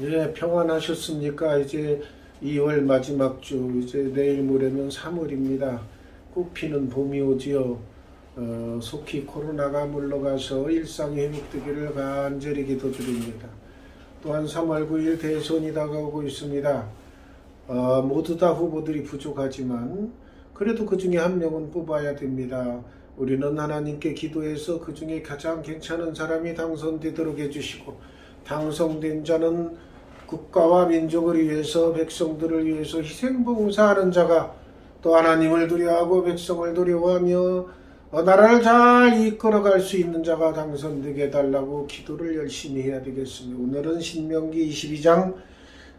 예, 평안하셨습니까? 이제 2월 마지막 주, 이제 내일 모레면 3월입니다. 꽃피는 봄이 오지요. 속히 코로나가 물러가서 일상이 회복되기를 간절히 기도드립니다. 또한 3월 9일 대선이 다가오고 있습니다. 모두 다 후보들이 부족하지만 그래도 그 중에 한 명은 뽑아야 됩니다. 우리는 하나님께 기도해서 그 중에 가장 괜찮은 사람이 당선되도록 해주시고, 당선된 자는 국가와 민족을 위해서, 백성들을 위해서 희생봉사하는 자가, 또 하나님을 두려워하고 백성을 두려워하며 나라를 잘 이끌어갈 수 있는 자가 당선되게 해달라고 기도를 열심히 해야 되겠습니다. 오늘은 신명기 22장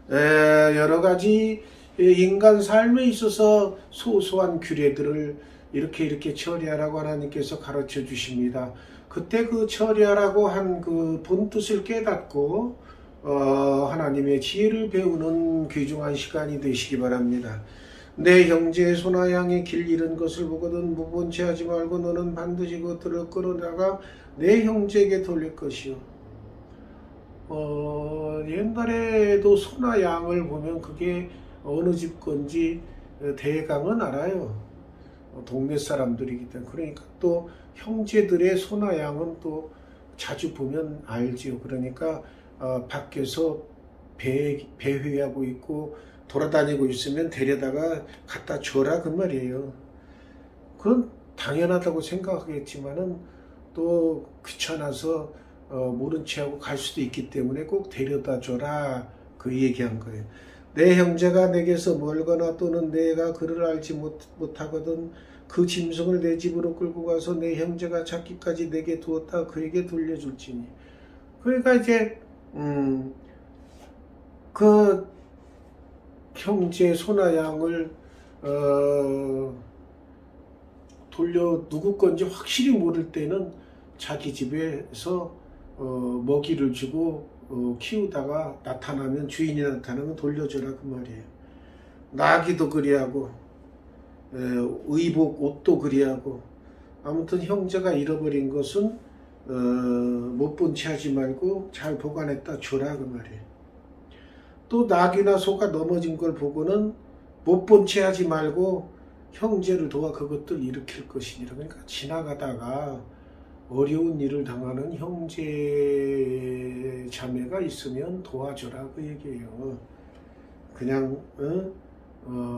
여러가지 인간 삶에 있어서 소소한 규례들을 이렇게 처리하라고 하나님께서 가르쳐 주십니다. 그때 그 처리하라고 한 그 본뜻을 깨닫고 하나님의 지혜를 배우는 귀중한 시간이 되시기 바랍니다. 내 형제의 소나 양의 길 잃은 것을 보거든 무본치 하지 말고 너는 반드시 그들을 끌어다가 내 형제에게 돌릴 것이요. 옛날에도 소나 양을 보면 그게 어느 집 건지 대강은 알아요. 동네 사람들이기 때문에. 그러니까 또 형제들의 소나 양은 또 자주 보면 알지요. 그러니까 밖에서 배회하고 있고 돌아다니고 있으면 데려다가 갖다 줘라 그 말이에요. 그건 당연하다고 생각하겠지만은 또 귀찮아서 모른 체하고 갈 수도 있기 때문에 꼭 데려다 줘라 그 얘기한 거예요. 내 형제가 내게서 멀거나 또는 내가 그를 알지 못하거든 그 짐승을 내 집으로 끌고 가서 내 형제가 찾기까지 내게 두었다 그에게 돌려줄지니. 그러니까 이제 그 형제 소나 양을 돌려 누구 건지 확실히 모를 때는 자기 집에서 먹이를 주고 키우다가 나타나면, 주인이 나타나면 돌려줘라 그 말이에요. 나귀도 그리하고 의복 옷도 그리하고, 아무튼 형제가 잃어버린 것은 못 본 채 하지 말고 잘 보관했다 줘라 그 말이에요. 또 나귀나 소가 넘어진 걸 보고는 못 본 채 하지 말고 형제를 도와 그것들 일으킬 것이니라. 그러니까 지나가다가 어려운 일을 당하는 형제 자매가 있으면 도와줘라 그 얘기예요. 그냥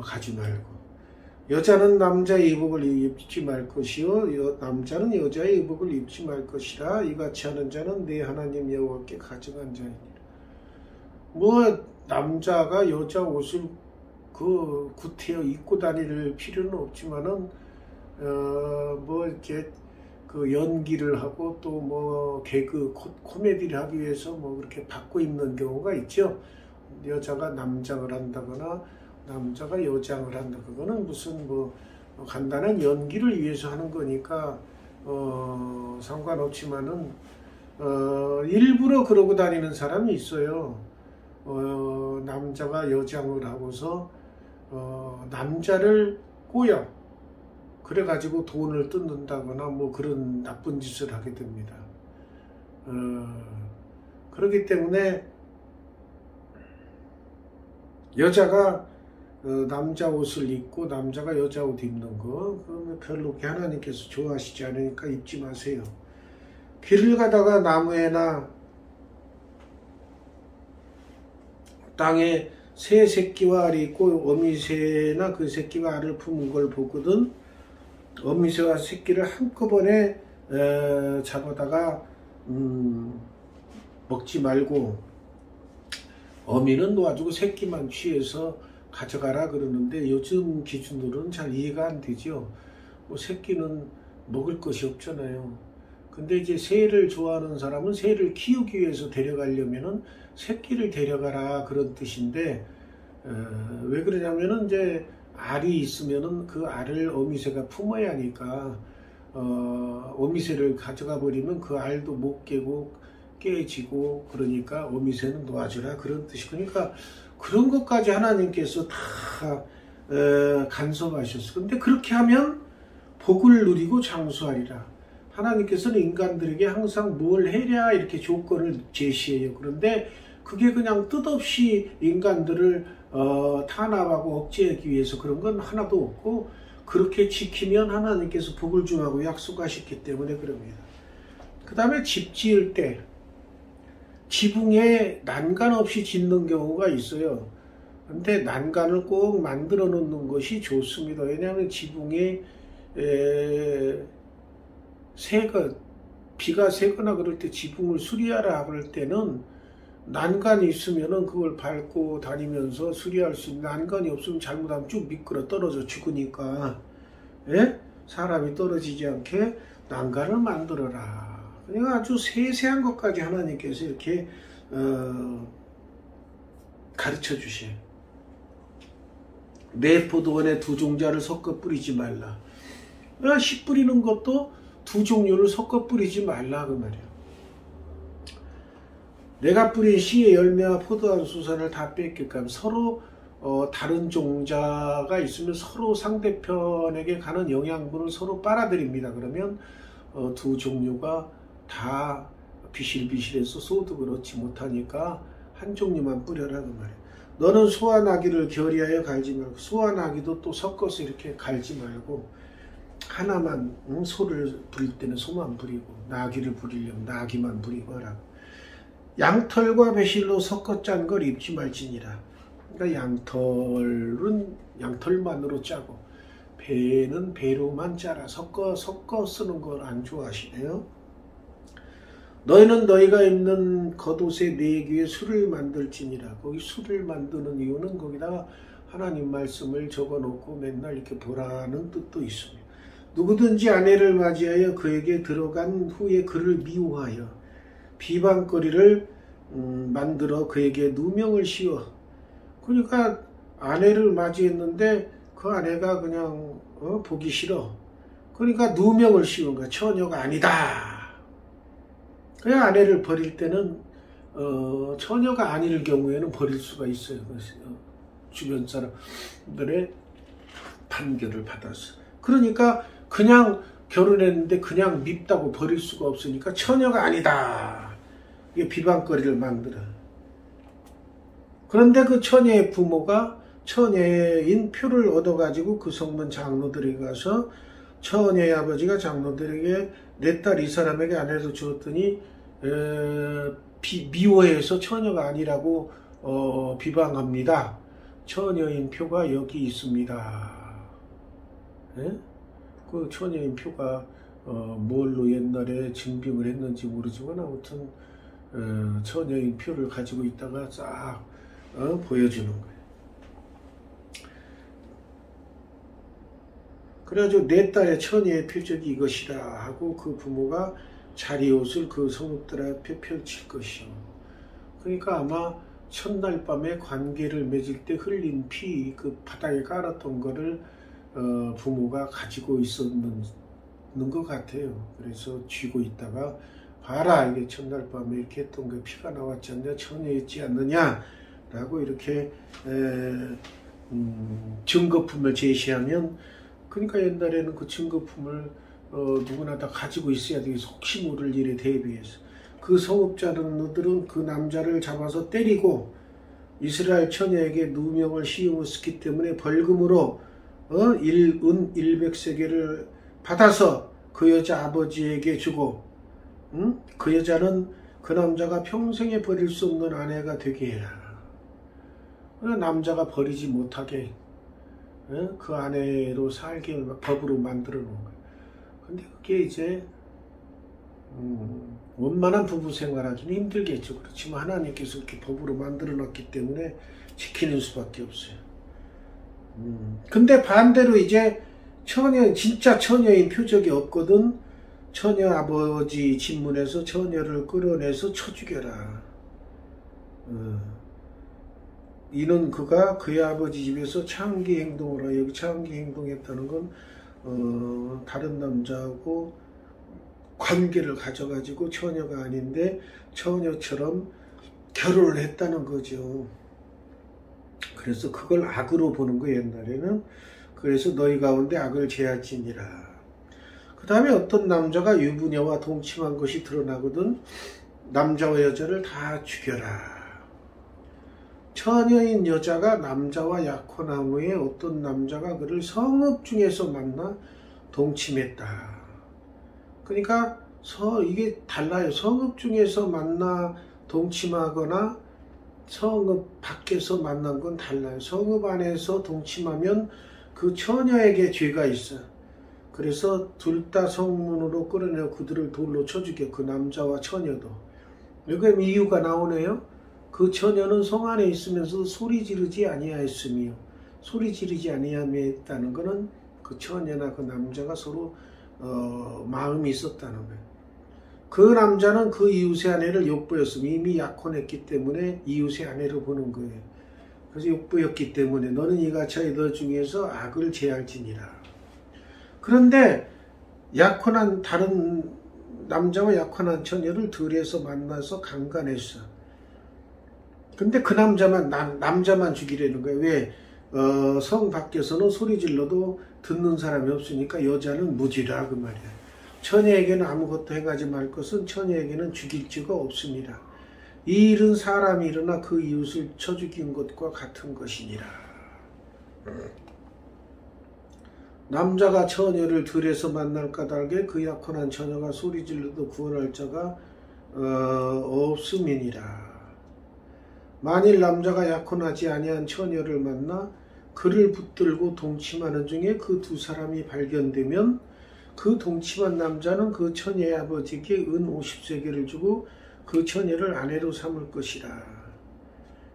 가지 말고. 여자는 남자의 의복을 입지 말 것이요 남자는 여자의 의복을 입지 말 것이라. 이같이 하는 자는 내 하나님 여호와께 가증한 자이니라. 뭐 남자가 여자 옷을 그 구태여 입고 다닐 필요는 없지만은 뭐 이렇게 그 연기를 하고 또 뭐 개그 코미디를 하기 위해서 뭐 그렇게 바꿔 입는 경우가 있죠. 여자가 남장을 한다거나 남자가 여장을 한다. 그거는 무슨 뭐 간단한 연기를 위해서 하는 거니까 상관없지만은 일부러 그러고 다니는 사람이 있어요. 남자가 여장을 하고서 남자를 꼬여 그래가지고 돈을 뜯는다거나 뭐 그런 나쁜 짓을 하게 됩니다. 그렇기 때문에 여자가 남자 옷을 입고 남자가 여자 옷 입는 거 별로 하나님께서 좋아하시지 않으니까 입지 마세요. 길을 가다가 나무에나 땅에 새 새끼와 알이 있고 어미새나 그 새끼가 알을 품은 걸 보거든 어미새와 새끼를 한꺼번에 잡아다가 먹지 말고 어미는 놓아주고 새끼만 취해서 가져가라 그러는데 요즘 기준으로는 잘 이해가 안 되죠. 뭐 새끼는 먹을 것이 없잖아요. 근데 이제 새를 좋아하는 사람은 새를 키우기 위해서 데려가려면은 새끼를 데려가라 그런 뜻인데, 왜 그러냐면은 이제 알이 있으면은 그 알을 어미새가 품어야 하니까 어미새를 가져가 버리면 그 알도 못 깨고 깨지고, 그러니까 어미새는 놓아주라 그런 뜻이. 그러니까 그런 것까지 하나님께서 다 간섭하셨어. 근데 그렇게 하면 복을 누리고 장수하리라. 하나님께서는 인간들에게 항상 뭘 해야 이렇게 조건을 제시해요. 그런데 그게 그냥 뜻없이 인간들을 탄압하고 억제하기 위해서 그런 건 하나도 없고, 그렇게 지키면 하나님께서 복을 주라고 약속하셨기 때문에 그럽니다. 그 다음에 집 지을 때 지붕에 난간 없이 짓는 경우가 있어요. 근데 난간을 꼭 만들어 놓는 것이 좋습니다. 왜냐하면 지붕에 비가 새거나 그럴 때 지붕을 수리하라 그럴 때는 난간이 있으면은 그걸 밟고 다니면서 수리할 수 있는, 난간이 없으면 잘못하면 쭉 미끄러 떨어져 죽으니까, 예? 사람이 떨어지지 않게 난간을 만들어라. 그러니까 아주 세세한 것까지 하나님께서 이렇게 가르쳐 주셔요. 네 포도원에 두 종자를 섞어 뿌리지 말라. 씨 뿌리는 것도 두 종류를 섞어 뿌리지 말라 그 말이에요. 내가 뿌린 씨의 열매와 포도원 수산을 다 뺏길까. 서로 다른 종자가 있으면 서로 상대편에게 가는 영양분을 서로 빨아들입니다. 그러면 두 종류가 다 비실비실해서 소득을 얻지 못하니까 한 종류만 뿌려라 그 말이에요. 너는 소와 나귀를 결의하여 갈지 말고, 소와 나귀도 또 섞어서 이렇게 갈지 말고, 하나만, 소를 부릴 때는 소만 부리고, 나귀를 부리려면 나귀만 부리고 하라고. 양털과 배실로 섞어 짠 걸 입지 말지니라. 그러니까 양털은 양털만으로 짜고, 배는 배로만 짜라. 섞어 쓰는 걸 안 좋아하시네요. 너희는 너희가 입는 겉옷의 네 귀에 술을 만들지니라. 거기 술을 만드는 이유는 거기다가 하나님 말씀을 적어놓고 맨날 이렇게 보라는 뜻도 있습니다. 누구든지 아내를 맞이하여 그에게 들어간 후에 그를 미워하여 비방거리를 만들어 그에게 누명을 씌워. 그러니까 아내를 맞이했는데 그 아내가 그냥 보기 싫어. 그러니까 누명을 씌운 거야. 처녀가 아니다. 그 아내를 버릴 때는 처녀가 아닐 경우에는 버릴 수가 있어요. 주변 사람들의 판결을 받아서. 그러니까 그냥 결혼했는데 그냥 밉다고 버릴 수가 없으니까 처녀가 아니다. 이게 비방거리를 만들어. 그런데 그 처녀의 부모가 처녀인 표를 얻어가지고 그 성문 장로들에게 가서 처녀의 아버지가 장로들에게 내 딸 이 사람에게 아내를 주었더니 미워해서 처녀가 아니라고 비방합니다. 처녀인 표가 여기 있습니다. 예? 그 처녀인 표가 뭘로 옛날에 증빙을 했는지 모르지만 아무튼 처녀인 표를 가지고 있다가 싹 보여주는 거예요. 그래가지고 내 딸의 처녀의 표적이 이것이라 하고 그 부모가 자리옷을 그 성읍들 앞에 펼칠 것이요. 그러니까 아마 첫날 밤에 관계를 맺을 때 흘린 피, 그 바닥에 깔았던 거를 부모가 가지고 있었는 것 같아요. 그래서 쥐고 있다가 봐라, 이게 첫날 밤에 이렇게 했던 게 피가 나왔지 않냐, 처녀였지 않느냐 라고 이렇게 증거품을 제시하면, 그러니까 옛날에는 그 증거품을 누구나 다 가지고 있어야 되겠어. 혹시 모를 일에 대비해서. 그 성읍자들은 그 남자를 잡아서 때리고 이스라엘 처녀에게 누명을 씌웠기 때문에 벌금으로 은 100세겔을 받아서 그 여자 아버지에게 주고, 그 여자는 그 남자가 평생에 버릴 수 없는 아내가 되게 해라. 남자가 버리지 못하게 그 아내로 살게 법으로 만들어 놓은 거예요. 근데 그게 이제 원만한 부부 생활하기는 힘들겠죠. 그렇지만 하나님께서 이렇게 법으로 만들어 놨기 때문에 지키는 수밖에 없어요. 근데 반대로 이제 진짜 처녀인 표적이 없거든. 처녀 아버지 집문에서 처녀를 끌어내서 쳐 죽여라. 이는 그가 그의 아버지 집에서 창기 행동을 하여, 여기 창기 행동했다는 건 다른 남자하고 관계를 가져가지고 처녀가 아닌데 처녀처럼 결혼을 했다는 거죠. 그래서 그걸 악으로 보는 거예요, 옛날에는. 그래서 너희 가운데 악을 제할지니라. 그 다음에 어떤 남자가 유부녀와 동침한 것이 드러나거든 남자와 여자를 다 죽여라. 처녀인 여자가 남자와 약혼한 후에 어떤 남자가 그를 성읍 중에서 만나 동침했다. 그러니까 이게 달라요. 성읍 중에서 만나 동침하거나 성읍 밖에서 만난 건 달라요. 성읍 안에서 동침하면 그 처녀에게 죄가 있어요. 그래서 둘 다 성문으로 끌어내어 그들을 돌로 쳐 죽여. 그 남자와 처녀도. 여기 이유가 나오네요. 그 처녀는 성 안에 있으면서도 소리 지르지 아니하였으며, 소리 지르지 아니하였다는 것은 그 처녀나 그 남자가 서로 마음이 있었다는 거예요. 그 남자는 그 이웃의 아내를 욕보였으며, 이미 약혼했기 때문에 이웃의 아내를 보는 거예요. 그래서 욕보였기 때문에 너는 이같이 너 중에서 악을 제할지니라. 그런데 약혼한 다른 남자와 약혼한 처녀를 들에서 만나서 강간했어. 근데 그 남자만 죽이려는 거예요. 왜? 성 밖에서는 소리 질러도 듣는 사람이 없으니까 여자는 무지라 그 말이야. 처녀에게는 아무것도 행하지 말 것은 처녀에게는 죽일 죄가 없습니다. 이 일은 사람이 일어나 그 이웃을 쳐 죽인 것과 같은 것이니라. 남자가 처녀를 들에서 만날 까닭에 그 약혼한 처녀가 소리 질러도 구원할 자가 없음이니라. 만일 남자가 약혼하지 아니한 처녀를 만나 그를 붙들고 동침하는 중에 그 두 사람이 발견되면 그 동침한 남자는 그 처녀의 아버지에게 은 50세겔을 주고 그 처녀를 아내로 삼을 것이라.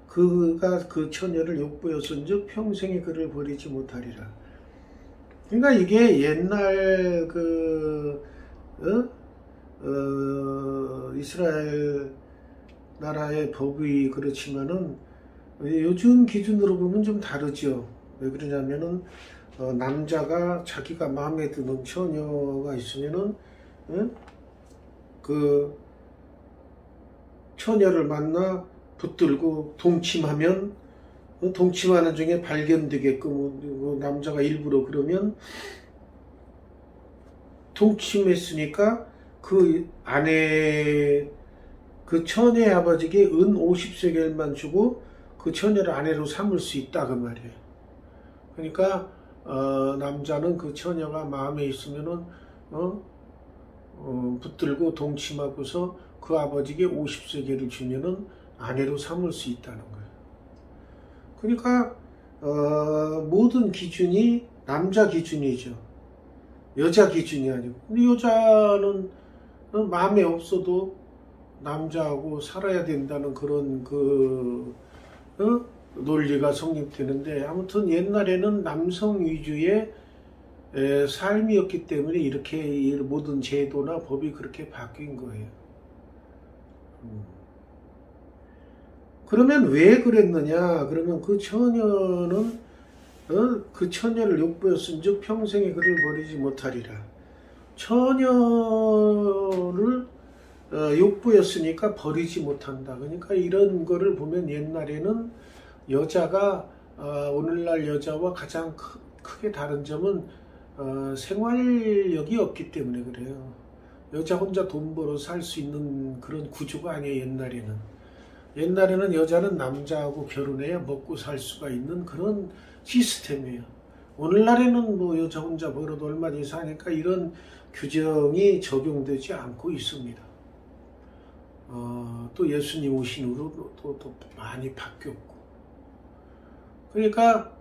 그가 그 처녀를 욕보였은즉 평생에 그를 버리지 못하리라. 그러니까 이게 옛날 이스라엘 나라의 법이 그렇지만은 요즘 기준으로 보면 좀 다르죠. 왜 그러냐면은 남자가 자기가 마음에 드는 처녀가 있으면은 그 처녀를 만나 붙들고 동침하면 동침하는 중에 발견되게끔 남자가 일부러 그러면 동침했으니까 그 아내 그 처녀의 아버지에게 은 50세겔만 주고 그 처녀를 아내로 삼을 수 있다 그 말이에요. 그러니까 남자는 그 처녀가 마음에 있으면은 붙들고 동침하고서 그 아버지에게 50세겔을 주면은 아내로 삼을 수 있다는 거예요. 그러니까 모든 기준이 남자 기준이죠. 여자 기준이 아니고. 근데 여자는 마음에 없어도 남자하고 살아야 된다는 그런 논리가 성립되는데, 아무튼 옛날에는 남성 위주의 삶이었기 때문에 이렇게 모든 제도나 법이 그렇게 바뀐 거예요. 그러면 왜 그랬느냐? 그러면 그 처녀는 그 처녀를 욕보였은즉 평생에 그를 버리지 못하리라. 처녀를 욕보였으니까 버리지 못한다. 그러니까 이런 거를 보면 옛날에는 여자가 오늘날 여자와 가장 크게 다른 점은 생활력이 없기 때문에 그래요. 여자 혼자 돈 벌어 살 수 있는 그런 구조가 아니에요. 옛날에는 여자는 남자하고 결혼해야 먹고 살 수가 있는 그런 시스템이에요. 오늘날에는 뭐 여자 혼자 벌어도 얼마든지 사니까 이런 규정이 적용되지 않고 있습니다. 또 예수님 오신 후로 또 많이 바뀌었고. 그러니까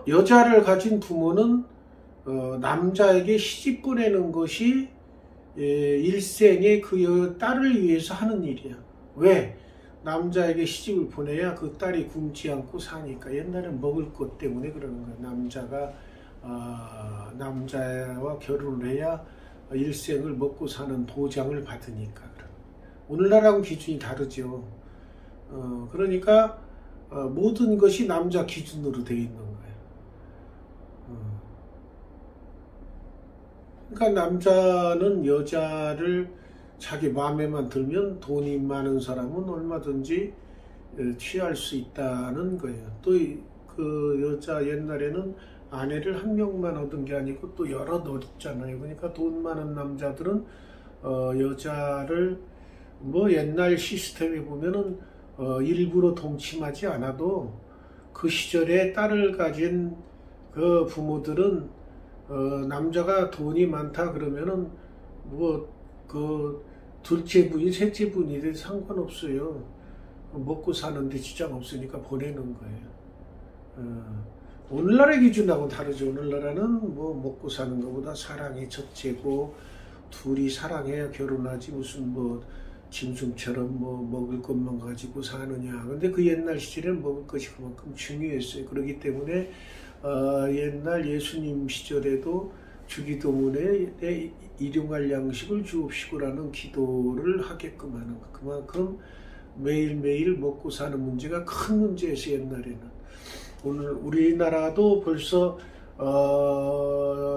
여자를 가진 부모는 남자에게 시집 보내는 것이 일생에 그 딸을 위해서 하는 일이야. 왜? 남자에게 시집을 보내야 그 딸이 굶지 않고 사니까. 옛날엔 먹을 것 때문에 그러는 거야. 남자와 결혼을 해야 일생을 먹고 사는 보장을 받으니까. 오늘날하고 기준이 다르죠. 그러니까 모든 것이 남자 기준으로 되어 있는 거예요. 그러니까 남자는 여자를 자기 마음에만 들면 돈이 많은 사람은 얼마든지 취할 수 있다는 거예요. 또 그 여자 옛날에는 아내를 한 명만 얻은 게 아니고 또 여럿 얻었잖아요. 그러니까 돈 많은 남자들은 여자를 뭐 옛날 시스템에 보면은 일부러 동침하지 않아도 그 시절에 딸을 가진 그 부모들은 남자가 돈이 많다 그러면은 뭐 그 둘째 분이 셋째 분이든 상관없어요. 먹고 사는데 지장 없으니까 보내는 거예요. 오늘날의 기준하고 다르죠. 오늘날은 뭐 먹고 사는 것보다 사랑이 첫째고 둘이 사랑해야 결혼하지 무슨 뭐 짐승처럼 뭐 먹을 것만 가지고 사느냐. 근데 그 옛날 시절에는 먹을 것이 그만큼 중요했어요. 그렇기 때문에 옛날 예수님 시절에도 주기도문에 일용할 양식을 주옵시고라는 기도를 하게끔 하는 것. 그만큼 매일매일 먹고 사는 문제가 큰 문제였어요. 옛날에는. 오늘 우리나라도 벌써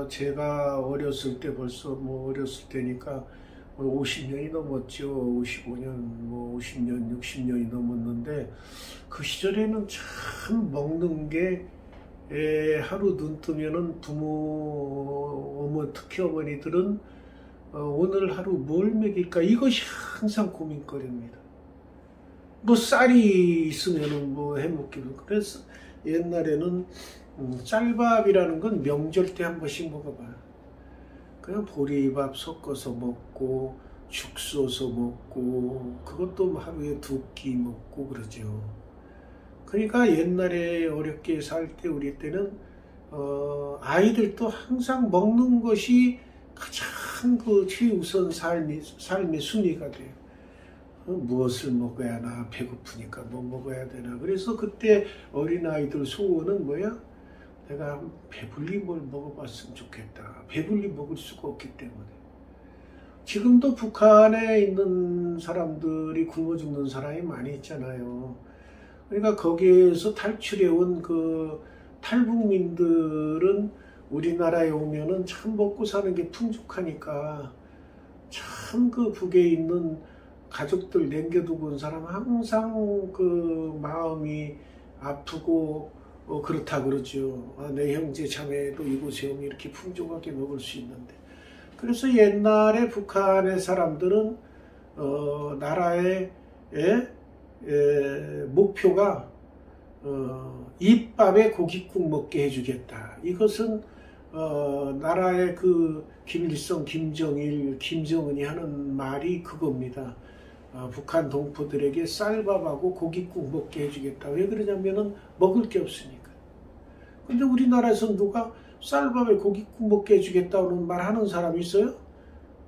제가 어렸을 때 벌써 뭐 어렸을 때니까 50년이 넘었죠. 55년, 뭐 50년, 60년이 넘었는데 그 시절에는 참 먹는 게 하루 눈 뜨면은 부모, 특히 어머니들은 오늘 하루 뭘 먹일까 이것이 항상 고민거리입니다. 뭐 쌀이 있으면은 뭐 해먹기도. 그래서 옛날에는 쌀밥이라는 건 명절 때 한 번씩 먹어봐요. 그냥 보리밥 섞어서 먹고 죽 써서 먹고 그것도 하루에 2끼 먹고 그러죠. 그러니까 옛날에 어렵게 살 때 우리 때는 아이들도 항상 먹는 것이 가장 그 최우선 삶의 순위가 돼요. 무엇을 먹어야 하나, 배고프니까 뭐 먹어야 되나. 그래서 그때 어린아이들 소원은 뭐야? 내가 배불리 뭘 먹어봤으면 좋겠다. 배불리 먹을 수가 없기 때문에. 지금도 북한에 있는 사람들이 굶어 죽는 사람이 많이 있잖아요. 그러니까 거기에서 탈출해온 그 탈북민들은 우리나라에 오면은 참 먹고 사는 게 풍족하니까 참 그 북에 있는 가족들 남겨두고 온 사람 항상 그 마음이 아프고 그렇다 그러죠. 내 형제 자매도 이곳에 오면 이렇게 풍족하게 먹을 수 있는데. 그래서 옛날에 북한의 사람들은 나라의 목표가 입밥에 고깃국 먹게 해주겠다. 이것은 나라의 그 김일성, 김정일, 김정은이 하는 말이 그겁니다. 북한 동포들에게 쌀밥하고 고깃국 먹게 해주겠다. 왜 그러냐면은 먹을 게 없으니까. 근데 우리나라에서 누가 쌀밥에 고깃국 먹게 해주겠다는 말 하는 사람이 있어요?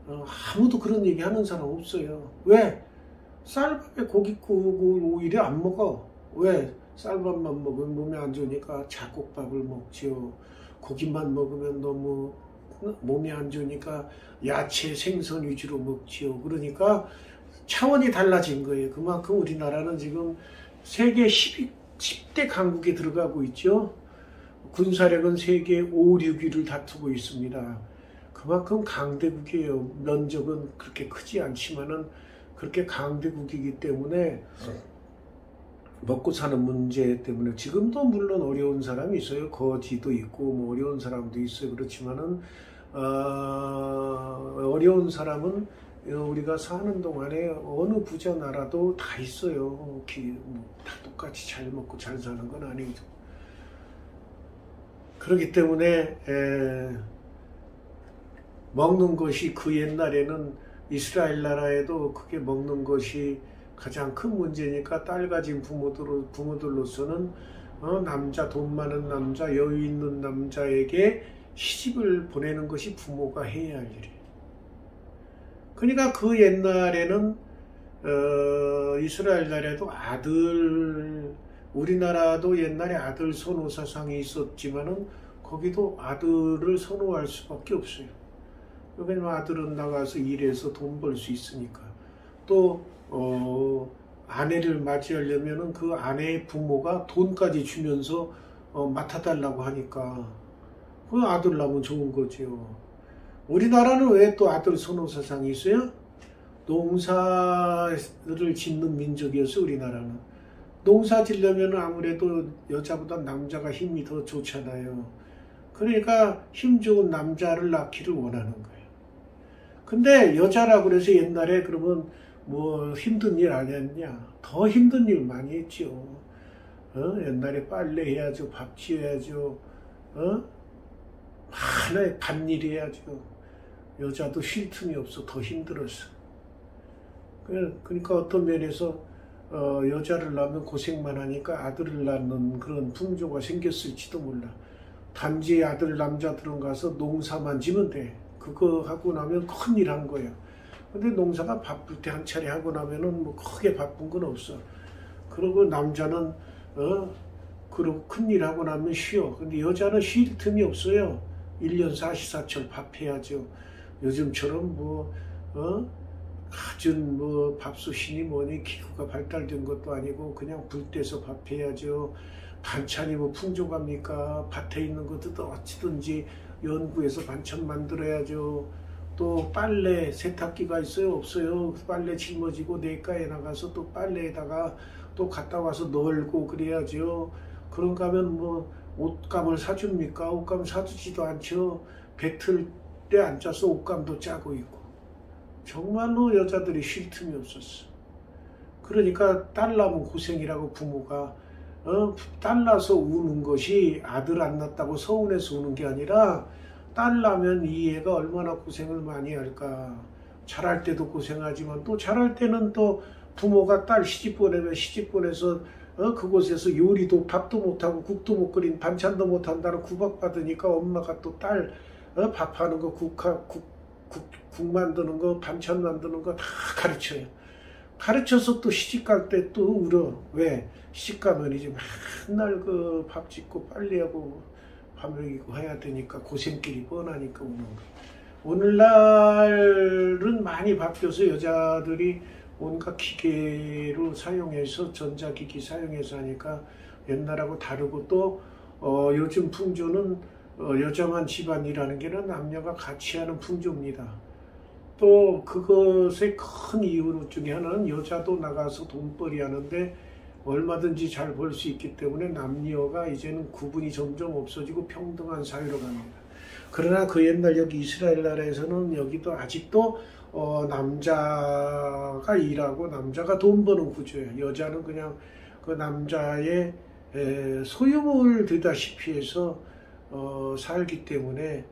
아무도 그런 얘기 하는 사람 없어요. 왜? 쌀밥에 고깃국을 오히려 안 먹어. 왜? 쌀밥만 먹으면 몸에 안 좋으니까 잡곡밥을 먹죠. 고기만 먹으면 너무 몸에 안 좋으니까 야채, 생선 위주로 먹지요. 그러니까 차원이 달라진 거예요. 그만큼 우리나라는 지금 세계 10대 강국에 들어가고 있죠. 군사력은 세계 5, 6위를 다투고 있습니다. 그만큼 강대국이에요. 면적은 그렇게 크지 않지만은 그렇게 강대국이기 때문에 먹고 사는 문제 때문에 지금도 물론 어려운 사람이 있어요. 거지도 있고 뭐 어려운 사람도 있어요. 그렇지만은 어려운 사람은 우리가 사는 동안에 어느 부자 나라도 다 있어요. 다 똑같이 잘 먹고 잘 사는 건 아니죠. 그렇기 때문에 먹는 것이 그 옛날에는 이스라엘 나라에도 그게 먹는 것이 가장 큰 문제니까 딸 가진 부모들로서는 남자, 돈 많은 남자, 여유 있는 남자에게 시집을 보내는 것이 부모가 해야 할 일이에요. 그러니까 그 옛날에는 이스라엘 나라에도 우리나라도 옛날에 아들 선호 사상이 있었지만은 거기도 아들을 선호할 수밖에 없어요. 왜냐면 아들은 나가서 일해서 돈 벌 수 있으니까. 또 아내를 맞이하려면은 그 아내의 부모가 돈까지 주면서 맡아달라고 하니까 그 아들 낳으면 좋은 거죠. 우리나라는 왜 또 아들 선호 사상이 있어요? 농사를 짓는 민족이었어요. 우리나라는. 농사 지려면 아무래도 여자보다 남자가 힘이 더 좋잖아요. 그러니까 힘 좋은 남자를 낳기를 원하는 거예요. 근데 여자라고 그래서 옛날에 그러면 뭐 힘든 일 안 했냐? 더 힘든 일 많이 했죠. 옛날에 빨래 해야죠, 밥 지어야죠, 하나의 밭일 해야죠. 여자도 쉴 틈이 없어. 더 힘들었어. 그러니까 어떤 면에서 여자를 낳으면 고생만 하니까 아들을 낳는 그런 풍조가 생겼을지도 몰라. 단지 아들 남자들은 가서 농사만 지면 돼. 그거 하고 나면 큰일 한 거야. 근데 농사가 바쁠 때 한 차례 하고 나면은 뭐 크게 바쁜 건 없어. 그리고 남자는 그리고 큰일 하고 나면 쉬어. 근데 여자는 쉴 틈이 없어요. 1년 44철 밥해야죠. 요즘처럼 뭐 갖은 뭐 밥솥이니 뭐니 기구가 발달된 것도 아니고 그냥 불 떼서 밥해야죠. 반찬이 뭐 풍족합니까? 밭에 있는 것도 어찌든지 연구해서 반찬 만들어야죠. 또 빨래 세탁기가 있어요? 없어요? 빨래 짊어지고 내과에 나가서 또 빨래에다가 또 갔다 와서 널고 그래야죠. 그런가 하면 뭐 옷감을 사줍니까? 옷감 사주지도 않죠. 배틀 때 앉아서 옷감도 짜고 있고. 정말로 여자들이 쉴 틈이 없었어. 그러니까 딸 낳으면 고생이라고 부모가 딸 낳아서 우는 것이 아들 안 낳았다고 서운해서 우는 게 아니라 딸 낳으면 이 애가 얼마나 고생을 많이 할까. 자랄 때도 고생하지만 또 자랄 때는 또 부모가 딸 시집 보내면 시집 보내서 그곳에서 요리도 밥도 못하고 국도 못 끓인 반찬도 못한다는 구박받으니까 엄마가 또 딸 밥하는 거 국 만드는 거 반찬 만드는 거 다 가르쳐요. 가르쳐서 또 시집 갈 때 또 울어. 왜? 시집 가면 이제 맨날 그 밥 짓고 빨래하고 밥 먹이고 해야 되니까 고생길이 뻔하니까 우는 거. 오늘날은 많이 바뀌어서 여자들이 온갖 기계로 사용해서 전자기기 사용해서 하니까 옛날하고 다르고 또 요즘 풍조는 여자만 집안일하는 게 아니라 남녀가 같이 하는 풍조입니다. 또 그것의 큰 이유 중에 하나는 여자도 나가서 돈벌이 하는데 얼마든지 잘 벌 수 있기 때문에 남녀가 이제는 구분이 점점 없어지고 평등한 사회로 갑니다. 그러나 그 옛날 여기 이스라엘 나라에서는 여기도 아직도 남자가 일하고 남자가 돈 버는 구조예요. 여자는 그냥 그 남자의 소유물 되다시피 해서 살기 때문에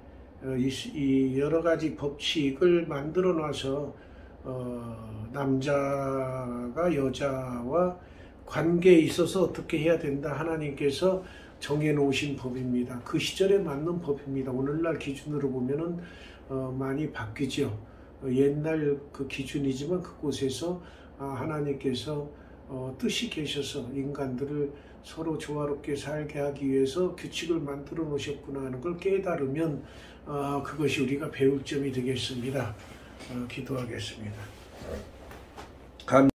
이 여러 가지 법칙을 만들어 놔서 남자가 여자와 관계에 있어서 어떻게 해야 된다 하나님께서 정해놓으신 법입니다. 그 시절에 맞는 법입니다. 오늘날 기준으로 보면은 많이 바뀌죠. 옛날 그 기준이지만 그곳에서 하나님께서 뜻이 계셔서 인간들을 서로 조화롭게 살게 하기 위해서 규칙을 만들어 놓으셨구나 하는 걸 깨달으면 그것이 우리가 배울 점이 되겠습니다. 기도하겠습니다.